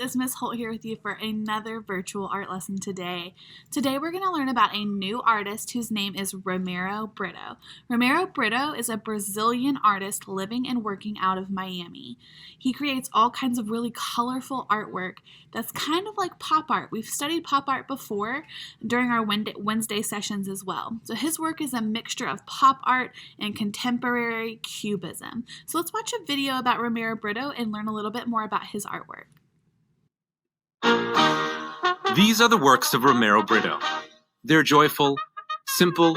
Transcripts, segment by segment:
it's Miss Holt here with you for another virtual art lesson today. Today we're going to learn about a new artist whose name is Romero Britto. Romero Britto is a Brazilian artist living and working out of Miami. He creates all kinds of really colorful artwork that's kind of like pop art. We've studied pop art before during our Wednesday sessions as well. So his work is a mixture of pop art and contemporary Cubism. So let's watch a video about Romero Britto and learn a little bit more about his artwork. These are the works of Romero Britto. They're joyful, simple,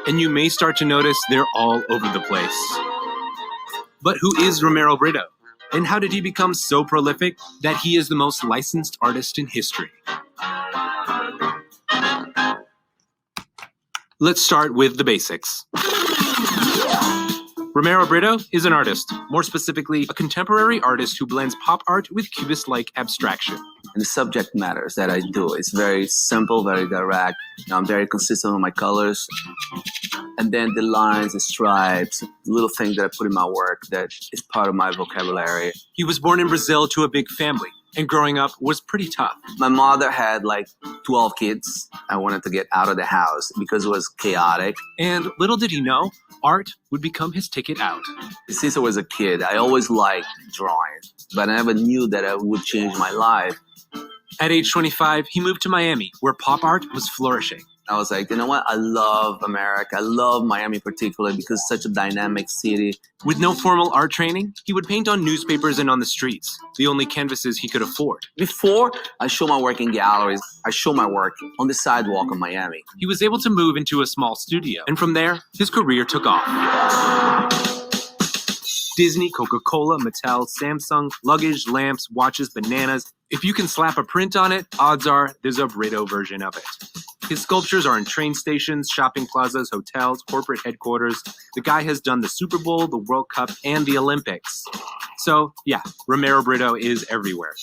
and you may start to notice they're all over the place. But who is Romero Britto? And how did he become so prolific that he is the most licensed artist in history? Let's start with the basics. Romero Britto is an artist, more specifically, a contemporary artist who blends pop art with cubist-like abstraction. And the subject matters that I do. It's very simple, very direct. I'm very consistent with my colors. And then the lines, the stripes, little things that I put in my work that is part of my vocabulary. He was born in Brazil to a big family, and growing up was pretty tough. My mother had like 12 kids. I wanted to get out of the house because it was chaotic. And little did he know, art would become his ticket out. Since I was a kid, I always liked drawing, but I never knew that it would change my life. At age 25, he moved to Miami, where pop art was flourishing. I was like, you know what? I love America. I love Miami particularly because it's such a dynamic city. With no formal art training, he would paint on newspapers and on the streets, the only canvases he could afford. Before I show my work in galleries, I show my work on the sidewalk of Miami. He was able to move into a small studio, and from there, his career took off. Disney, Coca-Cola, Mattel, Samsung, luggage, lamps, watches, bananas. If you can slap a print on it, odds are there's a Britto version of it. His sculptures are in train stations, shopping plazas, hotels, corporate headquarters. The guy has done the Super Bowl, the World Cup, and the Olympics. So, yeah, Romero Britto is everywhere.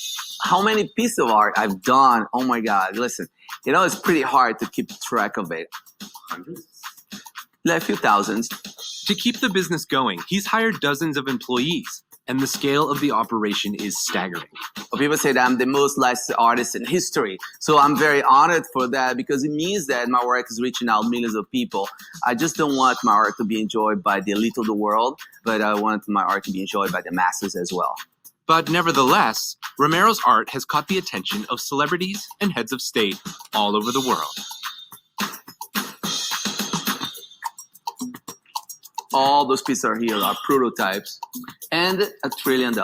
How many pieces of art I've done? Oh my God, listen. It's pretty hard to keep track of it. Hundreds? Like a few thousands. To keep the business going, he's hired dozens of employees, and the scale of the operation is staggering. Well, people say that I'm the most licensed artist in history, so I'm very honored for that because it means that my work is reaching out millions of people. I just don't want my art to be enjoyed by the elite of the world, but I want my art to be enjoyed by the masses as well. But nevertheless, Romero's art has caught the attention of celebrities and heads of state all over the world. All those pieces are here are prototypes and $1 trillion.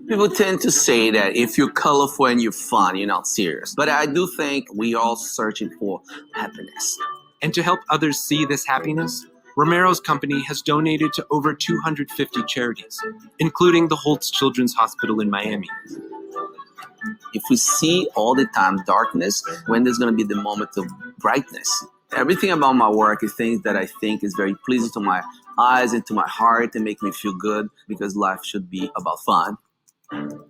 People tend to say that if you're colorful and you're fun, you're not serious. But I do think we are all searching for happiness. And to help others see this happiness, Romero's company has donated to over 250 charities, including the Holtz Children's Hospital in Miami. If we see all the time darkness, when there's going to be the moment of brightness? Everything about my work is things that I think is very pleasing to my eyes and to my heart and make me feel good because life should be about fun. All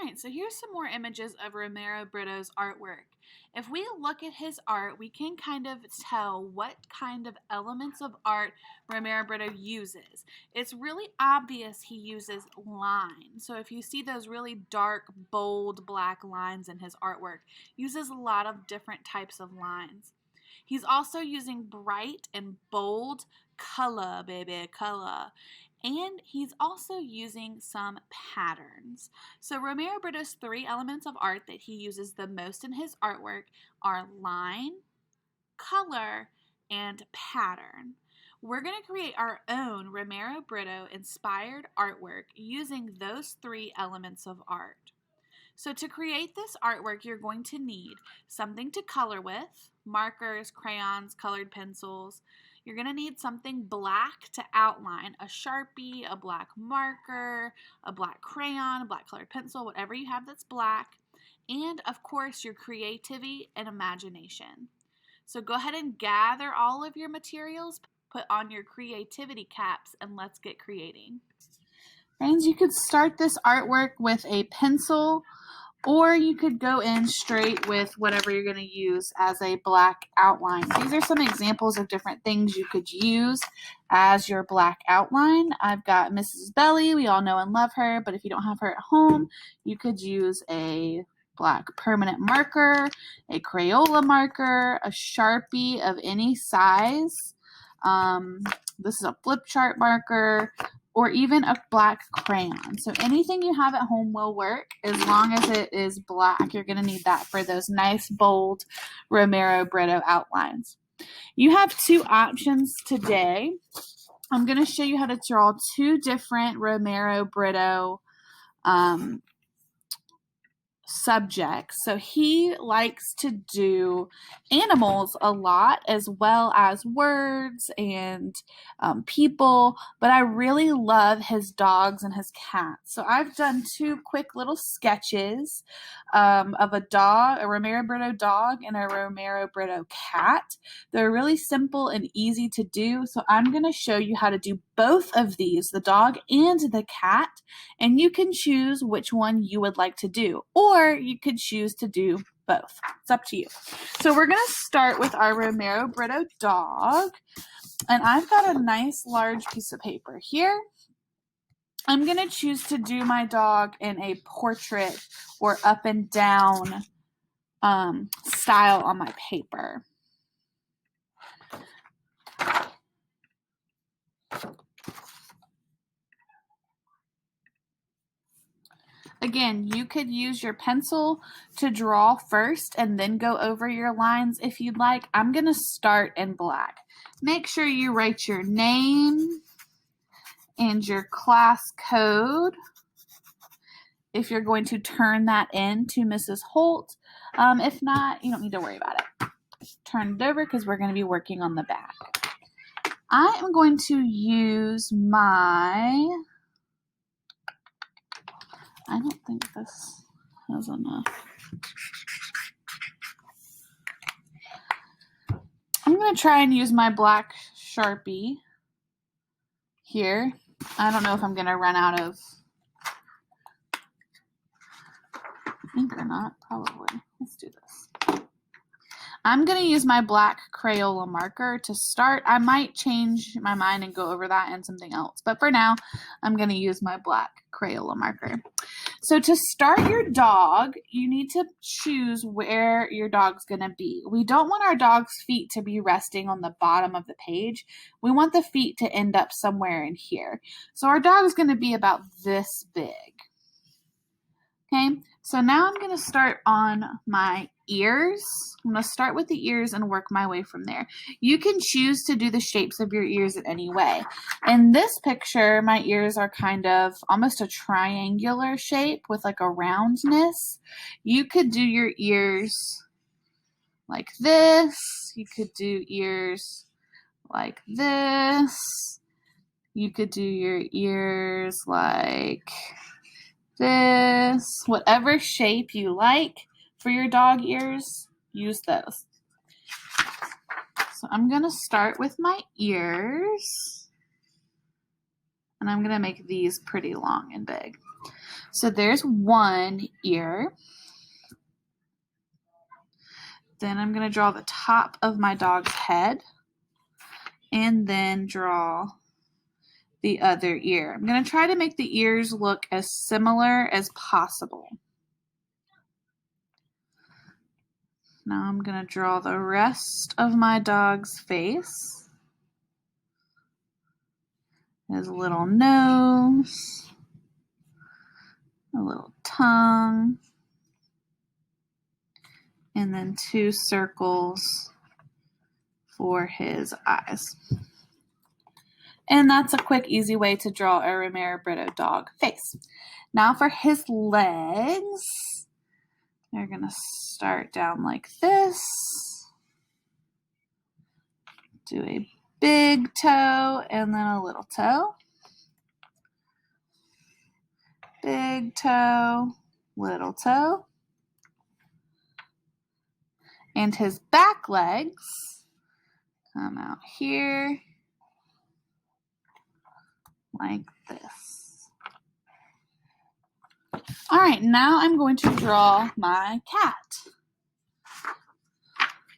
right, so here's some more images of Romero Britto's artwork. If we look at his art, we can kind of tell what kind of elements of art Romero Britto uses. It's really obvious he uses lines. So if you see those really dark, bold black lines in his artwork, he uses a lot of different types of lines. He's also using bright and bold color, baby, color. And he's also using some patterns. So Romero Britto's 3 elements of art that he uses the most in his artwork are line, color, and pattern. We're going to create our own Romero Britto inspired artwork using those 3 elements of art. So to create this artwork, you're going to need something to color with, markers, crayons, colored pencils. You're going to need something black to outline, a Sharpie, a black marker, a black crayon, a black colored pencil, whatever you have that's black, and of course your creativity and imagination. So go ahead and gather all of your materials, put on your creativity caps, and let's get creating. Friends, you could start this artwork with a pencil or you could go in straight with whatever you're going to use as a black outline. These are some examples of different things you could use as your black outline. I've got Mrs. Belly. We all know and love her, but if you don't have her at home, you could use a black permanent marker, a Crayola marker, a Sharpie of any size. This is a flip chart marker, or even a black crayon. So anything you have at home will work as long as it is black. You're going to need that for those nice, bold Romero Britto outlines. You have two options today. I'm going to show you how to draw two different Romero Britto subjects. So he likes to do animals a lot, as well as words and people, but I really love his dogs and his cats. So I've done two quick little sketches of a dog, a Romero Britto dog and a Romero Britto cat. They're really simple and easy to do, so I'm going to show you how to do both of these, the dog and the cat, and you can choose which one you would like to do, or you could choose to do both. It's up to you. So we're going to start with our Romero Britto dog, and I've got a nice large piece of paper here. I'm going to choose to do my dog in a portrait or up and down style on my paper. Again, you could use your pencil to draw first and then go over your lines if you'd like. I'm going to start in black. Make sure you write your name and your class code if you're going to turn that in to Mrs. Holt. If not, you don't need to worry about it. Just turn it over because we're going to be working on the back. I am going to use I don't think this has enough. I'm going to try and use my black Sharpie here. I don't know if I'm going to run out of ink or not. Probably. Let's do this. I'm going to use my black Crayola marker to start. I might change my mind and go over that and something else, but for now, I'm going to use my black Crayola marker. So to start your dog, you need to choose where your dog's going to be. We don't want our dog's feet to be resting on the bottom of the page. We want the feet to end up somewhere in here. So our dog is going to be about this big. Okay, so now I'm going to start on my ears. I'm going to start with the ears and work my way from there. You can choose to do the shapes of your ears in any way. In this picture, my ears are kind of almost a triangular shape with like a roundness. You could do your ears like this. You could do ears like this. You could do your ears like this. Whatever shape you like for your dog ears, use those. So I'm going to start with my ears, and I'm going to make these pretty long and big. So there's one ear. Then I'm going to draw the top of my dog's head, and then draw the other ear. I'm going to try to make the ears look as similar as possible. Now I'm going to draw the rest of my dog's face. His little nose, a little tongue, and then two circles for his eyes. And that's a quick, easy way to draw a Romero Britto dog face. Now for his legs, they're going to start down like this. Do a big toe and then a little toe. Big toe, little toe. And his back legs come out here like this. All right, now I'm going to draw my cat.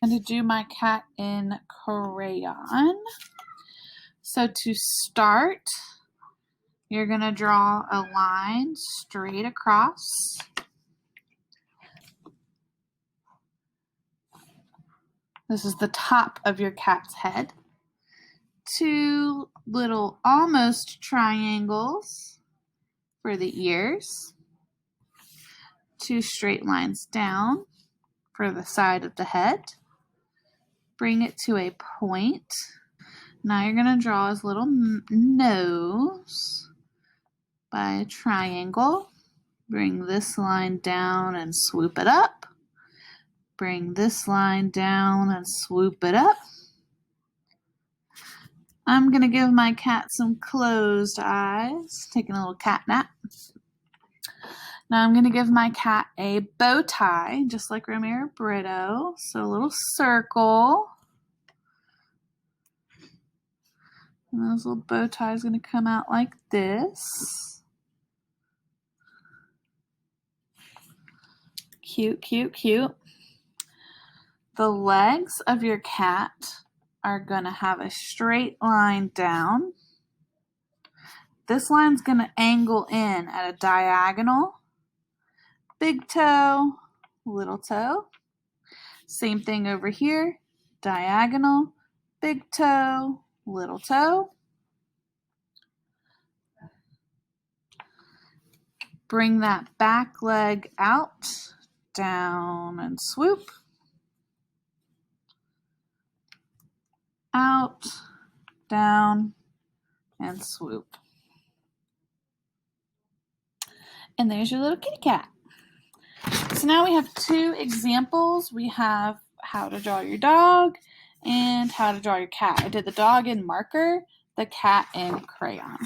I'm going to do my cat in crayon. So to start, you're going to draw a line straight across. This is the top of your cat's head. 2 little almost triangles for the ears. 2 straight lines down for the side of the head. Bring it to a point. Now you're going to draw his little nose by a triangle. Bring this line down and swoop it up. Bring this line down and swoop it up. I'm going to give my cat some closed eyes, taking a little cat nap. Now I'm going to give my cat a bow tie, just like Romero Britto. So a little circle. And this little bow tie is going to come out like this. Cute, cute, cute. The legs of your cat are going to have a straight line down. This line's going to angle in at a diagonal. Big toe, little toe. Same thing over here. Diagonal, big toe, little toe. Bring that back leg out, down and swoop. Out, down, and swoop. And there's your little kitty cat. So now we have 2 examples. We have how to draw your dog and how to draw your cat. I did the dog in marker, the cat in crayon.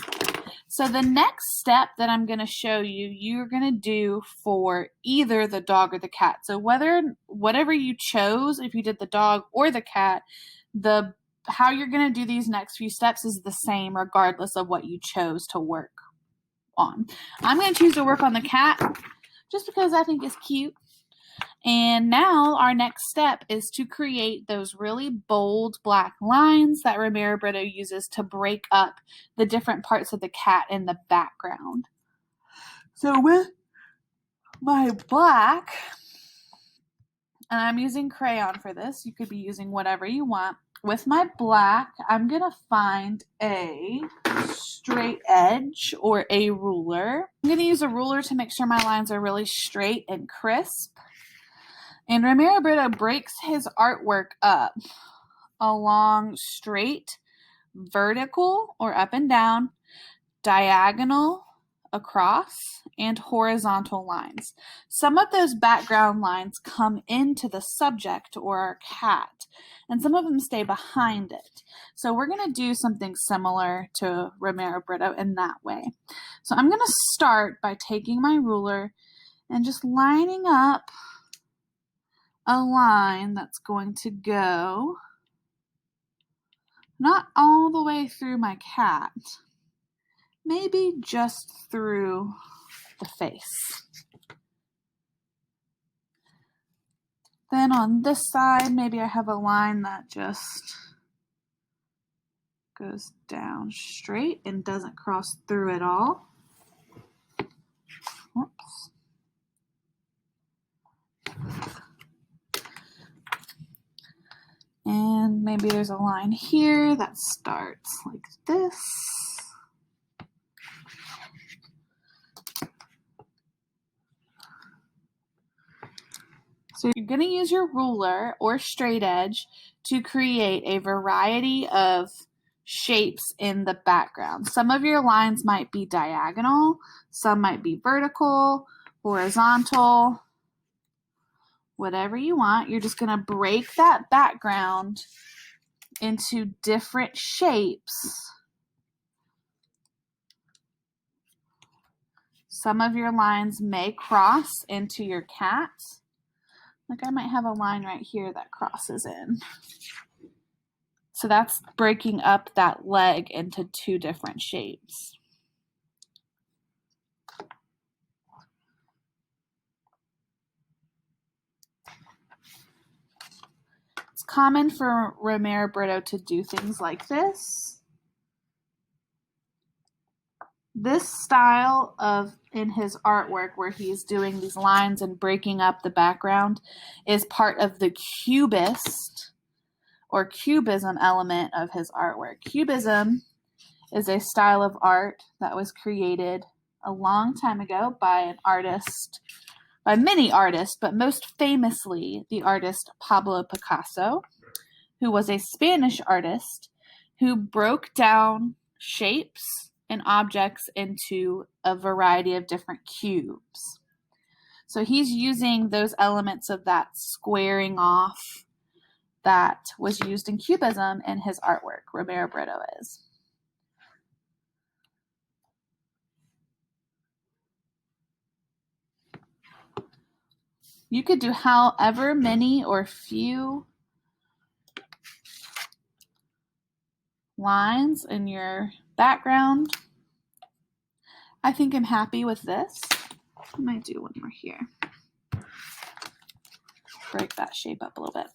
So the next step that I'm going to show you, you're going to do for either the dog or the cat. So whatever you chose, if you did the dog or the cat, how you're going to do these next few steps is the same regardless of what you chose to work on. I'm going to choose to work on the cat just because I think it's cute. And now our next step is to create those really bold black lines that Romero Britto uses to break up the different parts of the cat in the background. So with my black, and I'm using crayon for this, you could be using whatever you want. With my black, I'm going to find a straight edge or a ruler. I'm going to use a ruler to make sure my lines are really straight and crisp. And Romero Britto breaks his artwork up along straight, vertical or up and down, diagonal, across, and horizontal lines. Some of those background lines come into the subject or our cat, and some of them stay behind it. So we're going to do something similar to Romero Britto in that way. So I'm going to start by taking my ruler and just lining up a line that's going to go not all the way through my cat, maybe just through the face. Then on this side, maybe I have a line that just goes down straight and doesn't cross through at all. Whoops. And maybe there's a line here that starts like this. So you're going to use your ruler or straight edge to create a variety of shapes in the background. Some of your lines might be diagonal, some might be vertical, horizontal, whatever you want. You're just going to break that background into different shapes. Some of your lines may cross into your cat. Like I might have a line right here that crosses in. So that's breaking up that leg into 2 different shapes. common for Romero Britto to do things like this. This style in his artwork where he's doing these lines and breaking up the background is part of the Cubist or Cubism element of his artwork. Cubism is a style of art that was created a long time ago by many artists, but most famously the artist Pablo Picasso, who was a Spanish artist who broke down shapes and objects into a variety of different cubes. So he's using those elements of that squaring off that was used in Cubism in his artwork, Romero Britto is. You could do however many or few lines in your background. I think I'm happy with this. I might do one more here. Break that shape up a little bit.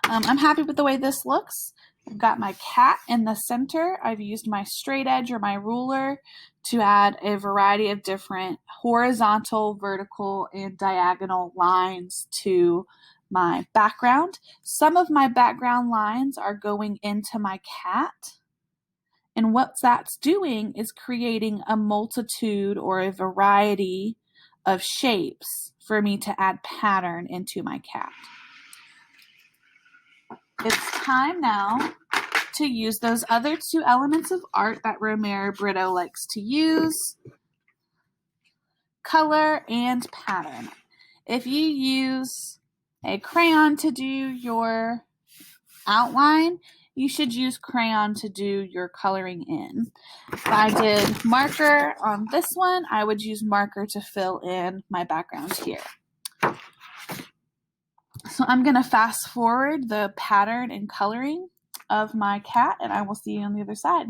I'm happy with the way this looks. I've got my cat in the center. I've used my straight edge or my ruler to add a variety of different horizontal, vertical, and diagonal lines to my background. Some of my background lines are going into my cat. And what that's doing is creating a multitude or a variety of shapes for me to add pattern into my cat. It's time now to use those other two elements of art that Romero Britto likes to use, color and pattern. If you use a crayon to do your outline, you should use crayon to do your coloring in. If I did marker on this one, I would use marker to fill in my background here. So I'm going to fast forward the pattern and coloring of my cat, and I will see you on the other side.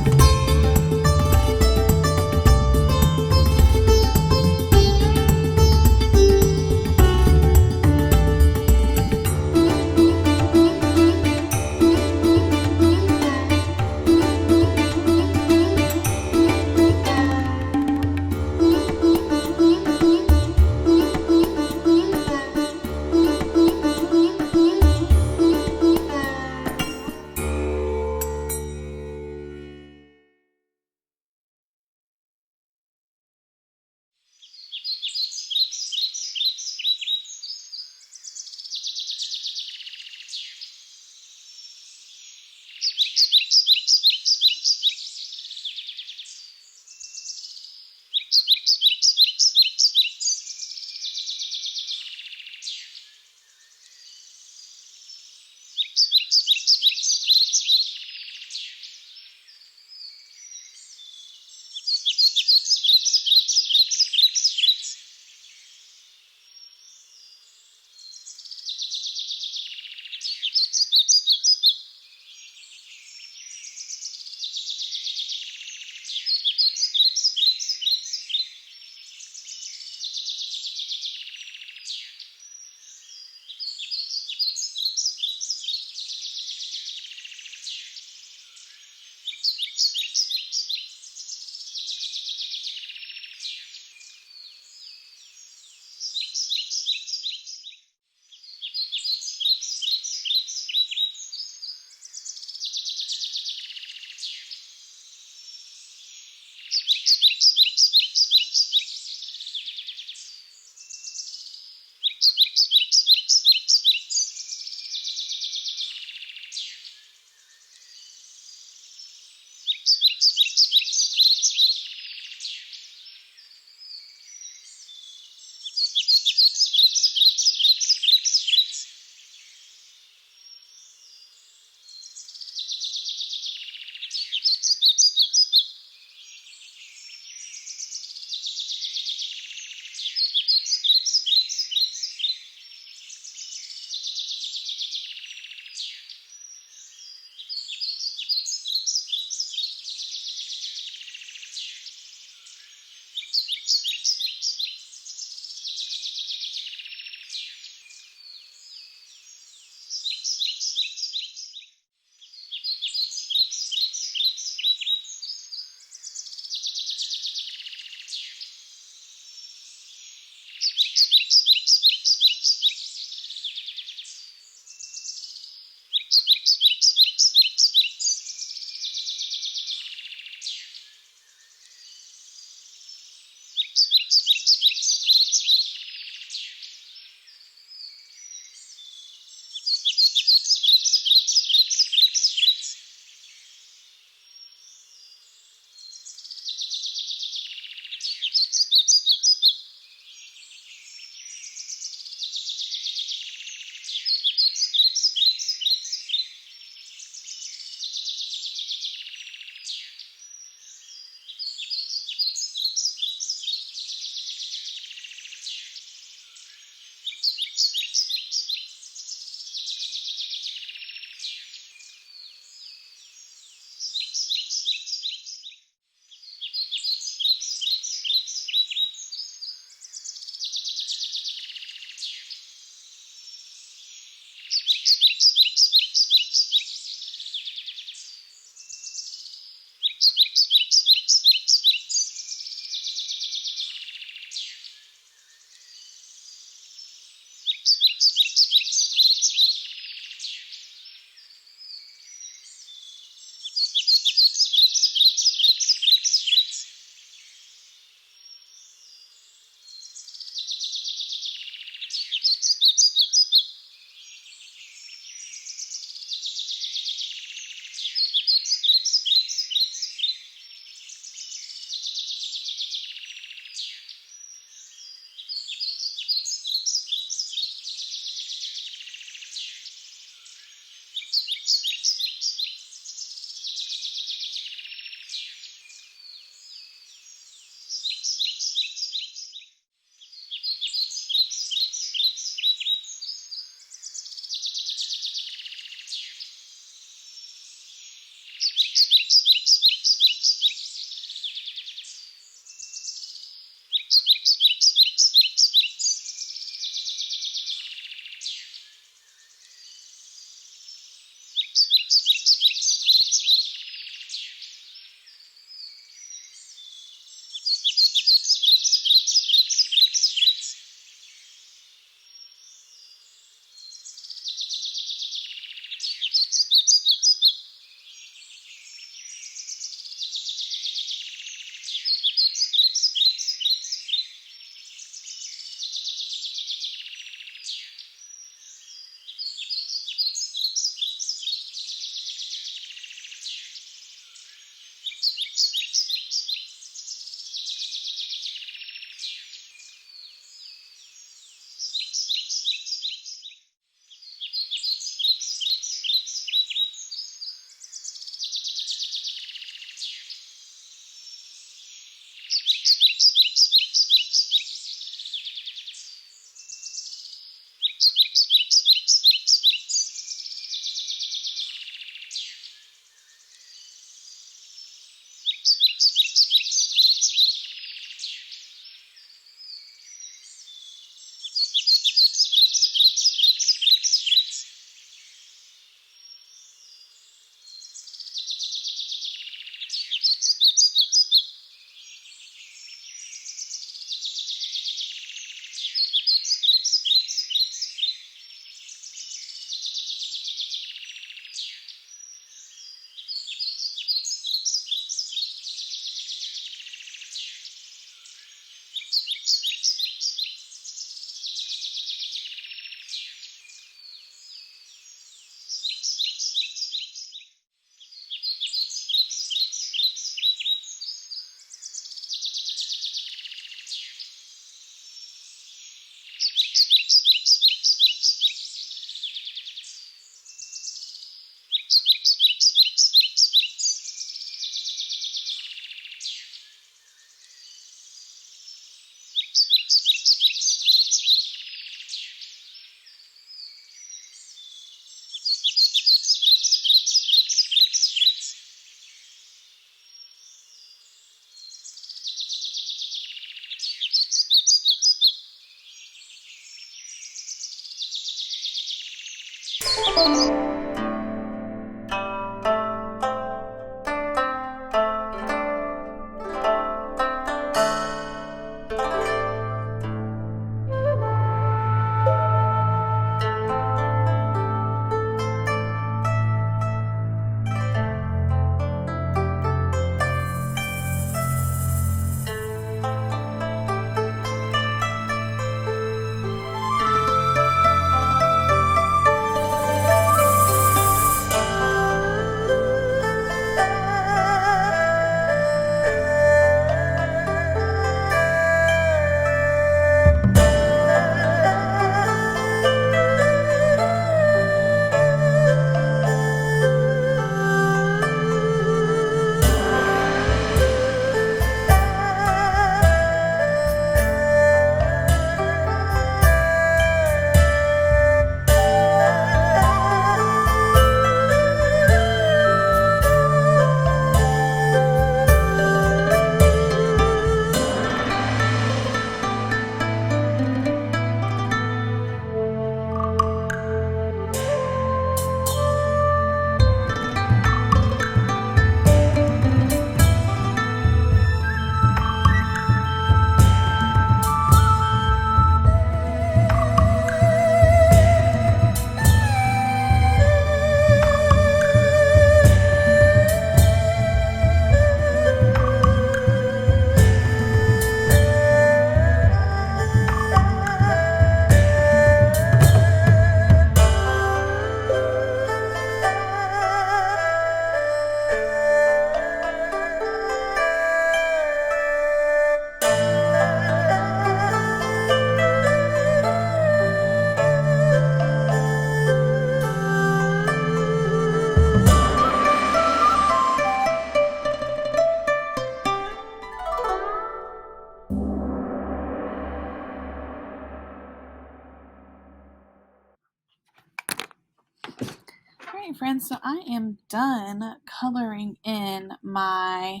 Alright friends, so I am done coloring in my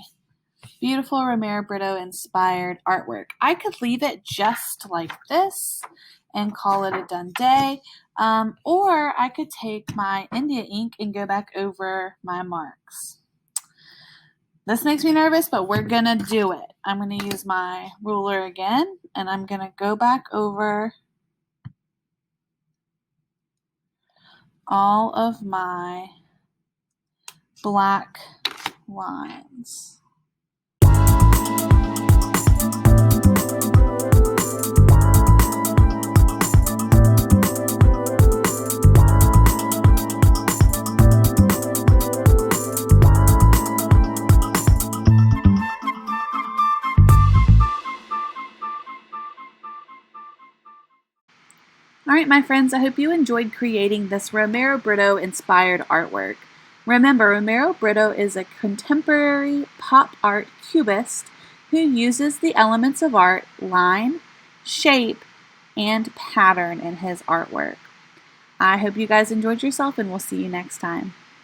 beautiful Romero Britto inspired artwork. I could leave it just like this and call it a done day, or I could take my India ink and go back over my marks. This makes me nervous, but we're gonna do it. I'm gonna use my ruler again, and I'm gonna go back over all of my black lines. Alright my friends, I hope you enjoyed creating this Romero Britto inspired artwork. Remember, Romero Britto is a contemporary pop art cubist who uses the elements of art, line, shape, and pattern in his artwork. I hope you guys enjoyed yourself, and we'll see you next time.